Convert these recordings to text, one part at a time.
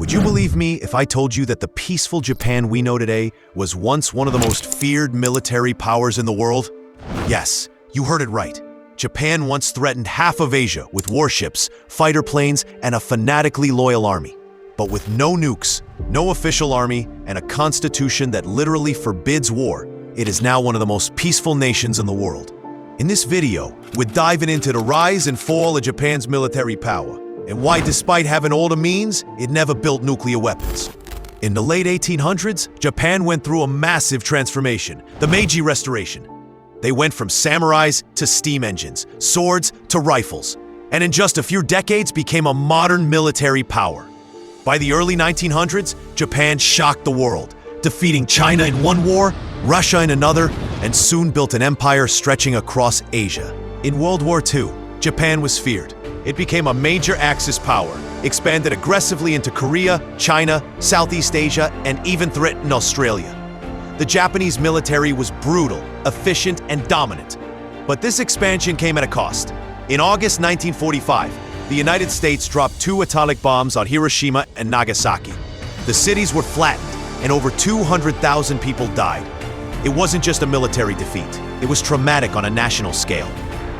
Would you believe me if I told you that the peaceful Japan we know today was once one of the most feared military powers in the world? Yes, you heard it right. Japan once threatened half of Asia with warships, fighter planes, and a fanatically loyal army. But with no nukes, no official army, and a constitution that literally forbids war, it is now one of the most peaceful nations in the world. In this video, we're diving into the rise and fall of Japan's military power, and why, despite having all the means, it never built nuclear weapons. In the late 1800s, Japan went through a massive transformation, the Meiji Restoration. They went from samurais to steam engines, swords to rifles, and in just a few decades became a modern military power. By the early 1900s, Japan shocked the world, defeating China in one war, Russia in another, and soon built an empire stretching across Asia. In World War II, Japan was feared. It became a major Axis power, expanded aggressively into Korea, China, Southeast Asia, and even threatened Australia. The Japanese military was brutal, efficient, and dominant. But this expansion came at a cost. In August 1945, the United States dropped 2 atomic bombs on Hiroshima and Nagasaki. The cities were flattened, and over 200,000 people died. It wasn't just a military defeat. It was traumatic on a national scale.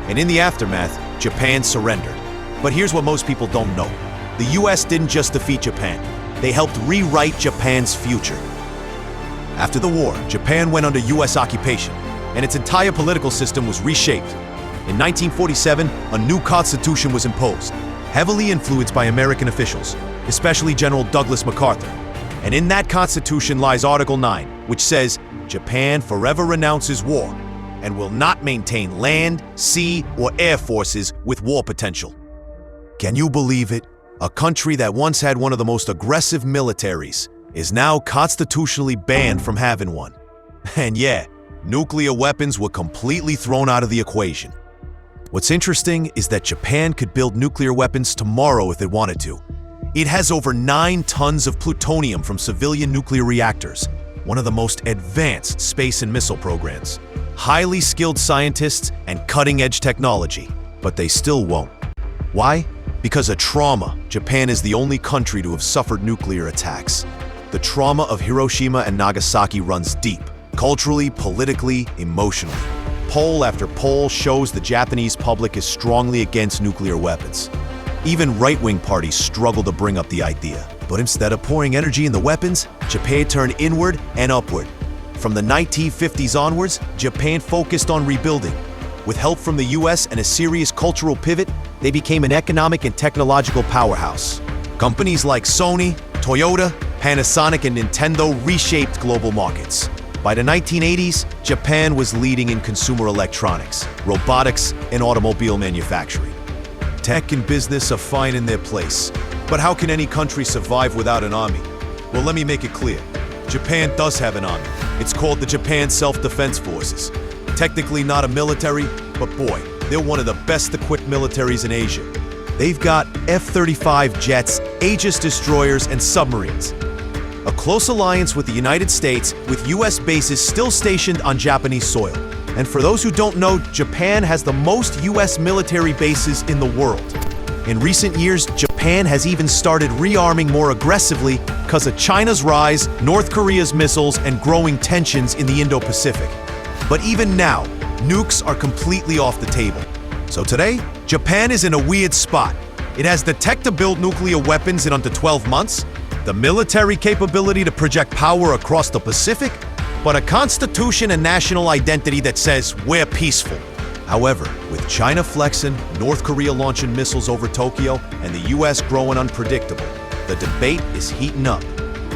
And in the aftermath, Japan surrendered. But here's what most people don't know. The US didn't just defeat Japan. They helped rewrite Japan's future. After the war, Japan went under US occupation, and its entire political system was reshaped. In 1947, a new constitution was imposed, heavily influenced by American officials, especially General Douglas MacArthur. And in that constitution lies Article 9, which says, Japan forever renounces war and will not maintain land, sea, or air forces with war potential. Can you believe it? A country that once had one of the most aggressive militaries is now constitutionally banned from having one. And yeah, nuclear weapons were completely thrown out of the equation. What's interesting is that Japan could build nuclear weapons tomorrow if it wanted to. It has over 9 tons of plutonium from civilian nuclear reactors, one of the most advanced space and missile programs, highly skilled scientists, and cutting-edge technology. But they still won't. Why? Because of trauma. Japan is the only country to have suffered nuclear attacks. The trauma of Hiroshima and Nagasaki runs deep, culturally, politically, emotionally. Poll after poll shows the Japanese public is strongly against nuclear weapons. Even right-wing parties struggle to bring up the idea. But instead of pouring energy in the weapons, Japan turned inward and upward. From the 1950s onwards, Japan focused on rebuilding. With help from the US and a serious cultural pivot, they became an economic and technological powerhouse. Companies like Sony, Toyota, Panasonic, and Nintendo reshaped global markets. By the 1980s, Japan was leading in consumer electronics, robotics, and automobile manufacturing. Tech and business are fine in their place. But how can any country survive without an army? Well, let me make it clear. Japan does have an army. It's called the Japan Self-Defense Forces. Technically not a military, but boy, they're one of the best-equipped militaries in Asia. They've got F-35 jets, Aegis destroyers, and submarines. A close alliance with the United States, with US bases still stationed on Japanese soil. And for those who don't know, Japan has the most US military bases in the world. In recent years, Japan has even started rearming more aggressively because of China's rise, North Korea's missiles, and growing tensions in the Indo-Pacific. But even now, nukes are completely off the table. So today, Japan is in a weird spot. It has the tech to build nuclear weapons in under 12 months, the military capability to project power across the Pacific, but a constitution and national identity that says we're peaceful. However, with China flexing, North Korea launching missiles over Tokyo, and the US growing unpredictable, the debate is heating up.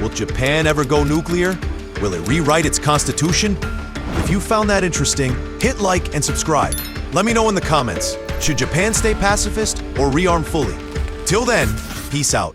Will Japan ever go nuclear? Will it rewrite its constitution? If you found that interesting, hit like and subscribe. Let me know in the comments, should Japan stay pacifist or rearm fully? Till then, peace out.